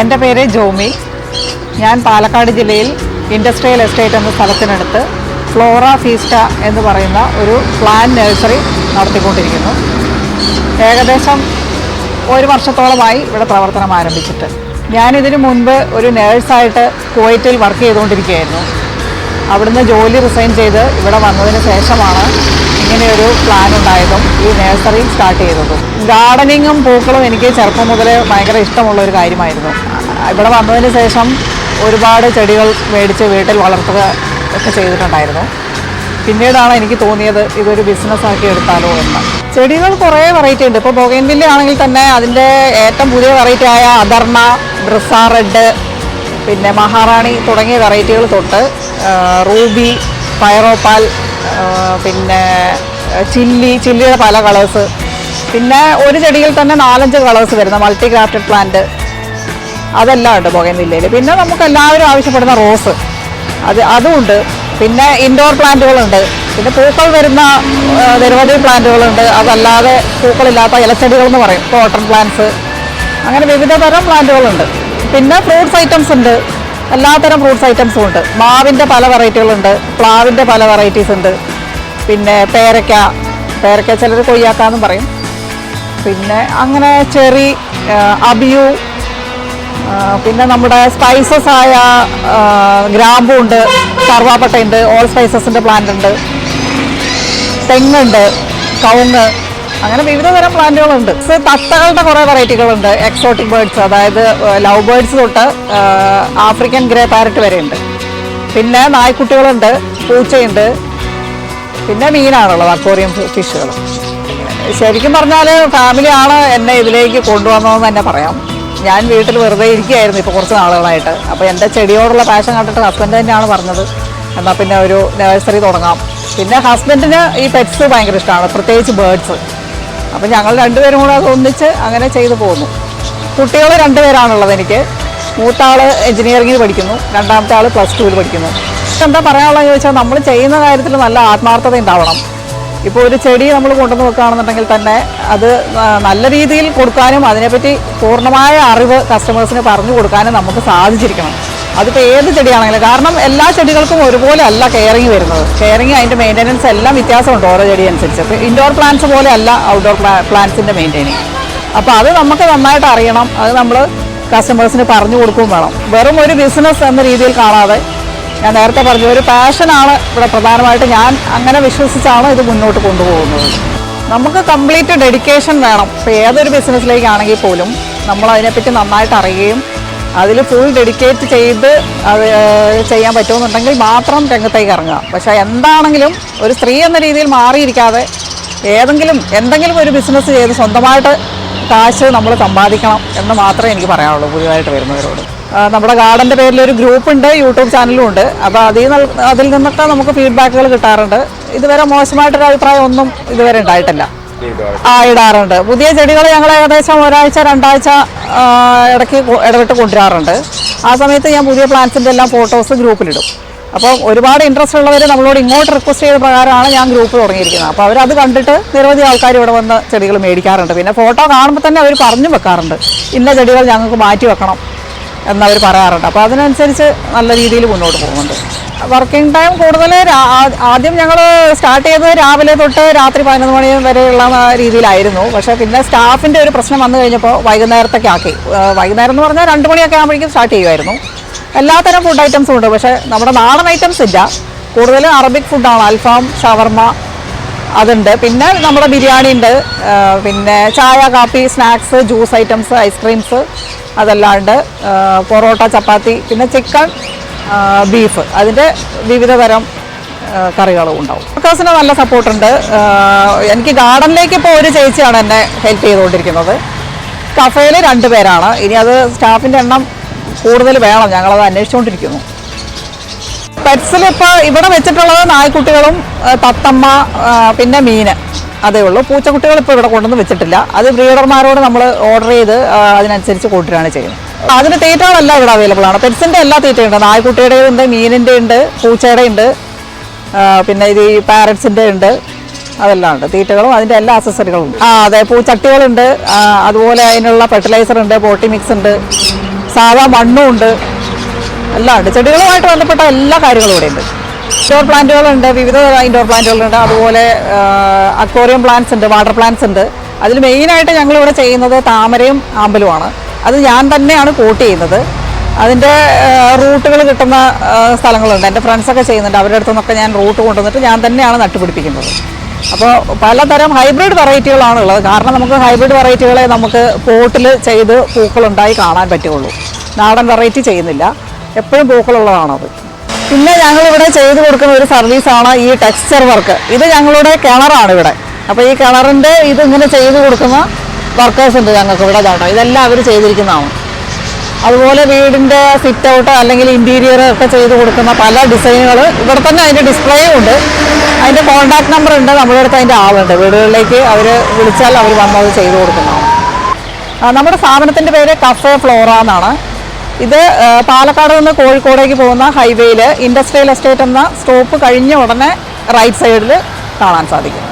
എൻ്റെ പേര് ജോമി. ഞാൻ പാലക്കാട് ജില്ലയിൽ ഇൻഡസ്ട്രിയൽ എസ്റ്റേറ്റ് എന്ന സ്ഥലത്തിനടുത്ത് ഫ്ലോറ ഫീസ്റ്റ എന്ന് പറയുന്ന ഒരു പ്ലാന്റ് നഴ്സറി നടത്തിക്കൊണ്ടിരിക്കുന്നു. ഏകദേശം 1 വർഷത്തോളമായി ഇവിടെ പ്രവർത്തനം ആരംഭിച്ചിട്ട്. ഞാനിതിനു മുൻപ് ഒരു നേഴ്സായിട്ട് കുവൈറ്റിൽ വർക്ക് ചെയ്തുകൊണ്ടിരിക്കുകയായിരുന്നു. അവിടുന്ന് ജോലി റിസൈൻ ചെയ്ത് ഇവിടെ വന്നതിന് ശേഷമാണ് ഇങ്ങനെയൊരു പ്ലാൻ ഉണ്ടായതും ഈ നഴ്സറി സ്റ്റാർട്ട് ചെയ്തതും. ഗാർഡനിങ്ങും പൂക്കളും എനിക്ക് ചെറുപ്പം മുതലേ ഭയങ്കര ഇഷ്ടമുള്ള ഒരു കാര്യമായിരുന്നു. ഇവിടെ വന്നതിന് ശേഷം ഒരുപാട് ചെടികൾ മേടിച്ച് വീട്ടിൽ വളർത്തുക ഒക്കെ ചെയ്തിട്ടുണ്ടായിരുന്നു. പിന്നീടാണ് എനിക്ക് തോന്നിയത് ഇതൊരു ബിസിനസ്സാക്കി എടുത്താലോ എന്ന്. ചെടികൾ കുറേ വെറൈറ്റി ഉണ്ട്. ഇപ്പോൾ ബൊഗെയിൻവില്ല ആണെങ്കിൽ തന്നെ അതിൻ്റെ ഏറ്റവും പുതിയ വെറൈറ്റി ആയ അദർണ, ബ്രിസ റെഡ്, പിന്നെ മഹാറാണി തുടങ്ങിയ വെറൈറ്റികൾ തൊട്ട് റൂബി, പൈറോപ്പാൽ, പിന്നെ ചില്ലിയുടെ പല കളേഴ്സ്, പിന്നെ ഒരു ചെടിയിൽ തന്നെ 4-5 കളേഴ്സ് വരുന്ന മൾട്ടി ക്രാഫ്റ്റഡ് പ്ലാന്റ്, അതെല്ലാം ഉണ്ട് ബൊഗെയിൻവില്ലയിൽ. പിന്നെ നമുക്ക് എല്ലാവരും ആവശ്യപ്പെടുന്ന റോസ് അതുമുണ്ട്. പിന്നെ ഇൻഡോർ പ്ലാന്റുകളുണ്ട്. പിന്നെ പൂക്കൾ വരുന്ന നിരവധി പ്ലാന്റുകളുണ്ട്. അതല്ലാതെ പൂക്കളില്ലാത്ത ഇലച്ചെടികളെന്ന് പറയും, കോട്ടൺ പ്ലാന്റ്സ്, അങ്ങനെ വിവിധ തരം പ്ലാന്റുകളുണ്ട്. പിന്നെ ഫ്രൂട്ട്സ് ഐറ്റംസ് ഉണ്ട്, എല്ലാത്തരം ഫ്രൂട്ട്സ് ഐറ്റംസും ഉണ്ട്. മാവിൻ്റെ പല വെറൈറ്റികളുണ്ട്, പ്ലാവിൻ്റെ പല വെറൈറ്റീസ് ഉണ്ട്. പിന്നെ പേരയ്ക്ക ചിലർ കൊയ്യാക്കാന്നും പറയും. പിന്നെ അങ്ങനെ ചെറി, അബിയു, പിന്നെ നമ്മുടെ സ്പൈസസ് ആയ ഗ്രാമ്പു ഉണ്ട്, കറുവാപ്പട്ടയുണ്ട്, ഓൾ സ്പൈസസിൻ്റെ പ്ലാന്റ് ഉണ്ട്, തെങ്ങുണ്ട്, കവുങ്ങ്, അങ്ങനെ വിവിധ തരം പ്ലാന്റുകളുണ്ട്. തത്തകളുടെ കുറേ വെറൈറ്റികളുണ്ട്. എക്സോട്ടിക് ബേർഡ്സ്, അതായത് ലവ് ബേർഡ്സ് തൊട്ട് ആഫ്രിക്കൻ ഗ്രേ പാരറ്റ് വരെ ഉണ്ട്. പിന്നെ നായ്ക്കുട്ടികളുണ്ട്, പൂച്ചയുണ്ട്, പിന്നെ മീനാണുള്ളത്, അക്വേറിയം ഫിഷുകൾ. ശരിക്കും പറഞ്ഞാൽ ഫാമിലിയാണ് എന്നെ ഇതിലേക്ക് കൊണ്ടുവന്നതെന്ന് തന്നെ പറയാം. ഞാൻ വീട്ടിൽ വെറുതെ ഇരിക്കുകയായിരുന്നു ഇപ്പോൾ കുറച്ച് നാളുകളായിട്ട്. അപ്പോൾ എൻ്റെ ചെടിയോടുള്ള പാഷൻ കണ്ടിട്ട് ഹസ്ബൻഡ് തന്നെയാണ് പറഞ്ഞത്, എന്നാൽ പിന്നെ ഒരു നഴ്സറി തുടങ്ങാം. പിന്നെ ഹസ്ബൻഡിന് ഈ പെറ്റ്സ് ഭയങ്കര ഇഷ്ടമാണ്, പ്രത്യേകിച്ച് ബേർഡ്സ്. അപ്പോൾ ഞങ്ങൾ രണ്ടുപേരും കൂടെ ഒന്നിച്ച് അങ്ങനെ ചെയ്തു പോകുന്നു. കുട്ടികൾ 2 പേരാണുള്ളത് എനിക്ക്. മൂത്ത ആൾ എഞ്ചിനീയറിംഗിന് പഠിക്കുന്നു, രണ്ടാമത്തെ ആൾ +2 പഠിക്കുന്നു. എന്താ പറയാനുള്ളതെന്ന് ചോദിച്ചാൽ, നമ്മൾ ചെയ്യുന്ന കാര്യത്തിൽ നല്ല ആത്മാർത്ഥത ഉണ്ടാവണം. ഇപ്പോൾ ഒരു ചെടി നമ്മൾ കൊണ്ടുവന്ന് വെക്കുകയാണെന്നുണ്ടെങ്കിൽ തന്നെ അത് നല്ല രീതിയിൽ കൊടുക്കാനും അതിനെപ്പറ്റി പൂർണ്ണമായ അറിവ് കസ്റ്റമേഴ്സിന് പറഞ്ഞു കൊടുക്കാനും നമുക്ക് സാധിച്ചിരിക്കണം. അതിപ്പോൾ ഏത് ചെടിയാണെങ്കിലും. കാരണം എല്ലാ ചെടികൾക്കും ഒരുപോലെ അല്ല കെയറിങ് വരുന്നത്. കെയറിങ്, അതിൻ്റെ മെയിൻ്റനൻസ് എല്ലാം വ്യത്യാസമുണ്ട് ഓരോ ചെടി അനുസരിച്ച്. ഇപ്പോൾ ഇൻഡോർ പ്ലാന്റ്സ് പോലെ അല്ല ഔട്ട്ഡോർ പ്ലാന്റ്സിൻ്റെ മെയിൻറ്റെയിനിങ്. അപ്പോൾ അത് നമുക്ക് നന്നായിട്ട് അറിയണം. അത് നമ്മൾ കസ്റ്റമേഴ്സിന് പറഞ്ഞു കൊടുക്കുകയും വേണം. വെറും ഒരു ബിസിനസ് എന്ന രീതിയിൽ കാണാതെ, ഞാൻ നേരത്തെ പറഞ്ഞു, ഒരു പാഷനാണ് ഇവിടെ പ്രധാനമായിട്ട്. ഞാൻ അങ്ങനെ വിശ്വസിച്ചാണ് ഇത് മുന്നോട്ട് കൊണ്ടുപോകുന്നത്. നമുക്ക് കംപ്ലീറ്റ് ഡെഡിക്കേഷൻ വേണം. ഇപ്പോൾ ഏതൊരു ബിസിനസ്സിലേക്കാണെങ്കിൽ പോലും നമ്മൾ അതിനെപ്പറ്റി നന്നായിട്ട് അറിയുകയും അതിൽ ഫുൾ ഡെഡിക്കേറ്റ് ചെയ്ത് അത് ചെയ്യാൻ പറ്റുമെന്നുണ്ടെങ്കിൽ മാത്രം രംഗത്തേക്ക് ഇറങ്ങുക. പക്ഷേ എന്താണെങ്കിലും ഒരു സ്ത്രീ എന്ന രീതിയിൽ മാറിയിരിക്കാതെ എന്തെങ്കിലും ഒരു ബിസിനസ് ചെയ്ത് സ്വന്തമായിട്ട് കാശ് നമ്മൾ സമ്പാദിക്കണം എന്ന് മാത്രമേ എനിക്ക് പറയാനുള്ളൂ പുതിയതായിട്ട് വരുന്നവരോട്. നമ്മുടെ ഗാർഡൻ്റെ പേരിലൊരു ഗ്രൂപ്പുണ്ട്, യൂട്യൂബ് ചാനലും ഉണ്ട്. അപ്പോൾ അതിൽ നിന്നൊക്കെ നമുക്ക് ഫീഡ്ബാക്കുകൾ കിട്ടാറുണ്ട്. ഇതുവരെ മോശമായിട്ടൊരു അഭിപ്രായം ഒന്നും ഇതുവരെ ഉണ്ടായിട്ടില്ല. ഇടാറുണ്ട്. പുതിയ ചെടികൾ ഞങ്ങൾ ഏകദേശം 1-2 ആഴ്ച ഇടയ്ക്ക് ഇടവിട്ട് കൊണ്ടുവരാറുണ്ട്. ആ സമയത്ത് ഞാൻ പുതിയ പ്ലാന്റ്സിൻ്റെ എല്ലാം ഫോട്ടോസ് ഗ്രൂപ്പിലിടും. അപ്പോൾ ഒരുപാട് ഇൻട്രസ്റ്റ് ഉള്ളവർ നമ്മളോട് ഇങ്ങോട്ട് റിക്വസ്റ്റ് ചെയ്ത പ്രകാരമാണ് ഞാൻ ഗ്രൂപ്പ് തുടങ്ങിയിരിക്കുന്നത്. അപ്പോൾ അവരത് കണ്ടിട്ട് നിരവധി ആൾക്കാർ ഇവിടെ വന്ന് ചെടികൾ മേടിക്കാറുണ്ട്. പിന്നെ ഫോട്ടോ കാണുമ്പോൾ തന്നെ അവർ പറഞ്ഞു വെക്കാറുണ്ട്, ഇന്ന ചെടികൾ ഞങ്ങൾക്ക് മാറ്റി വെക്കണം എന്നവർ പറയാറുണ്ട്. അപ്പോൾ അതിനനുസരിച്ച് നല്ല രീതിയിൽ മുന്നോട്ട് പോകുന്നുണ്ട്. വർക്കിംഗ് ടൈം കൂടുതൽ ആദ്യം ഞങ്ങൾ സ്റ്റാർട്ട് ചെയ്തത് രാവിലെ തൊട്ട് രാത്രി 11 മണി വരെയുള്ള രീതിയിലായിരുന്നു. പക്ഷേ പിന്നെ സ്റ്റാഫിൻ്റെ ഒരു പ്രശ്നം വന്നു കഴിഞ്ഞപ്പോൾ വൈകുന്നേരത്തൊക്കെ ആക്കി. വൈകുന്നേരം എന്ന് പറഞ്ഞാൽ 2 മണിയൊക്കെ ആകുമ്പോഴേക്കും സ്റ്റാർട്ട് ചെയ്യുമായിരുന്നു. എല്ലാത്തരം ഫുഡ് ഐറ്റംസും ഉണ്ട്. പക്ഷേ നമ്മുടെ നാടൻ ഐറ്റംസ് ഇല്ല. കൂടുതലും അറബിക് ഫുഡാണ്. അൽഫാം, ഷവർമ അതുണ്ട്. പിന്നെ നമ്മുടെ ബിരിയാണി ഉണ്ട്. പിന്നെ ചായ, കാപ്പി, സ്നാക്സ്, ജ്യൂസ് ഐറ്റംസ്, ഐസ്ക്രീംസ് അതെല്ലാം ഉണ്ട്. പൊറോട്ട, ചപ്പാത്തി, പിന്നെ ചിക്കൻ, ബീഫ്, അതിൻ്റെ വിവിധ തരം കറികളും ഉണ്ടാവും. വർക്കേഴ്സിന് നല്ല സപ്പോർട്ടുണ്ട്. എനിക്ക് ഗാർഡനിലേക്ക് ഇപ്പോൾ ഒരു ചേച്ചിയാണ് എന്നെ ഹെൽപ്പ് ചെയ്തുകൊണ്ടിരിക്കുന്നത്. കഫേയിൽ 2 പേരാണ്. ഇനി അത് സ്റ്റാഫിൻ്റെ എണ്ണം കൂടുതൽ വേണം, ഞങ്ങളത് അന്വേഷിച്ചുകൊണ്ടിരിക്കുന്നു. പെറ്റ്സിൽ ഇപ്പോൾ ഇവിടെ വെച്ചിട്ടുള്ളത് നായ്ക്കുട്ടികളും തത്തമ്മ, പിന്നെ മീൻ, അതേ ഉള്ളൂ. പൂച്ചക്കുട്ടികൾ ഇപ്പോൾ ഇവിടെ കൊണ്ടുവന്ന് വെച്ചിട്ടില്ല. അത് ബ്രീഡർമാരോട് നമ്മൾ ഓർഡർ ചെയ്ത് അതിനനുസരിച്ച് കൊണ്ടുവരികയാണ് ചെയ്യുന്നത്. അതിന് തീറ്റകളെല്ലാം ഇവിടെ അവൈലബിൾ ആണ്. പെറ്റ്സിൻ്റെ എല്ലാ തീറ്റയുണ്ട്. നായ്ക്കുട്ടിയുടെ ഉണ്ട്, മീനിൻ്റെ ഉണ്ട്, പൂച്ചയുടെ ഉണ്ട്, പിന്നെ ഇത് ഈ പാരറ്റ്സിൻ്റെ ഉണ്ട്, അതെല്ലാം ഉണ്ട്. തീറ്റകളും അതിൻ്റെ എല്ലാ അക്സസറികളും ഉണ്ട്. അതെ, പൂച്ചട്ടികളുണ്ട്. അതുപോലെ അതിനുള്ള ഫെർട്ടിലൈസർ ഉണ്ട്, പോട്ടി മിക്സ് ഉണ്ട്, സാധാ മണ്ണും ഉണ്ട്, എല്ലാം ഉണ്ട്. ചെടികളുമായിട്ട് ബന്ധപ്പെട്ട എല്ലാ കാര്യങ്ങളും ഇവിടെ ഉണ്ട്. ഇൻഡോർ പ്ലാന്റുകളുണ്ട്, വിവിധ ഇൻഡോർ പ്ലാന്റുകളുണ്ട്. അതുപോലെ അക്വേറിയം പ്ലാന്റ്സ് ഉണ്ട്, വാട്ടർ പ്ലാന്റ്സ് ഉണ്ട്. അതിൽ മെയിനായിട്ട് ഞങ്ങളിവിടെ ചെയ്യുന്നത് താമരയും ആമ്പലുമാണ്. അത് ഞാൻ തന്നെയാണ് പോട്ട് ചെയ്യുന്നത്. അതിൻ്റെ റൂട്ടുകൾ കിട്ടുന്ന സ്ഥലങ്ങളുണ്ട്. എൻ്റെ ഫ്രണ്ട്സൊക്കെ ചെയ്യുന്നുണ്ട്. അവരുടെ അടുത്തു നിന്നൊക്കെ ഞാൻ റൂട്ട് കൊണ്ടുവന്നിട്ട് ഞാൻ തന്നെയാണ് നട്ടുപിടിപ്പിക്കുന്നത്. അപ്പോൾ പലതരം ഹൈബ്രിഡ് വെറൈറ്റികളാണ് ഉള്ളത്. കാരണം നമുക്ക് ഹൈബ്രിഡ് വെറൈറ്റികളെ നമുക്ക് പോട്ടിൽ ചെയ്ത് പൂക്കളുണ്ടായി കാണാൻ പറ്റുള്ളൂ. നാടൻ വെറൈറ്റി ചെയ്യുന്നില്ല, എപ്പോഴും പൂക്കളുള്ളതാണത്. പിന്നെ ഞങ്ങളിവിടെ ചെയ്തു കൊടുക്കുന്ന ഒരു സർവീസാണ് ഈ ടെക്സ്ചർ വർക്ക്. ഇത് ഞങ്ങളുടെ കിണറാണ് ഇവിടെ. അപ്പോൾ ഈ കിണറിൻ്റെ ഇതിങ്ങനെ ചെയ്തു കൊടുക്കുന്ന വർക്കേഴ്സ് ഉണ്ട് ഞങ്ങൾക്ക് ഇവിടെ. കേട്ടോ, ഇതെല്ലാം അവർ ചെയ്തിരിക്കുന്നതാണ്. അതുപോലെ വീടിൻ്റെ സിറ്റ് ഔട്ട് അല്ലെങ്കിൽ ഇൻറ്റീരിയർ ഒക്കെ ചെയ്ത് കൊടുക്കുന്ന പല ഡിസൈനുകൾ ഇവിടെ തന്നെ അതിൻ്റെ ഡിസ്പ്ലേയും ഉണ്ട്. അതിൻ്റെ കോൺടാക്ട് നമ്പർ ഉണ്ട്, നമ്മുടെ അടുത്ത് അതിൻ്റെ ആളുണ്ട്. വീടുകളിലേക്ക് അവർ വിളിച്ചാൽ അവർ വന്നത് ചെയ്തു കൊടുക്കുന്നതാണ്. നമ്മുടെ സ്ഥാപനത്തിൻ്റെ പേര് കഫേ ഫ്ലോറ എന്നാണ്. ഇത് പാലക്കാട് നിന്ന് കോഴിക്കോടേക്ക് പോകുന്ന ഹൈവേയിൽ ഇൻഡസ്ട്രിയൽ എസ്റ്റേറ്റ് എന്ന സ്റ്റോപ്പ് കഴിഞ്ഞ ഉടനെ റൈറ്റ് സൈഡിൽ കാണാൻ സാധിക്കും.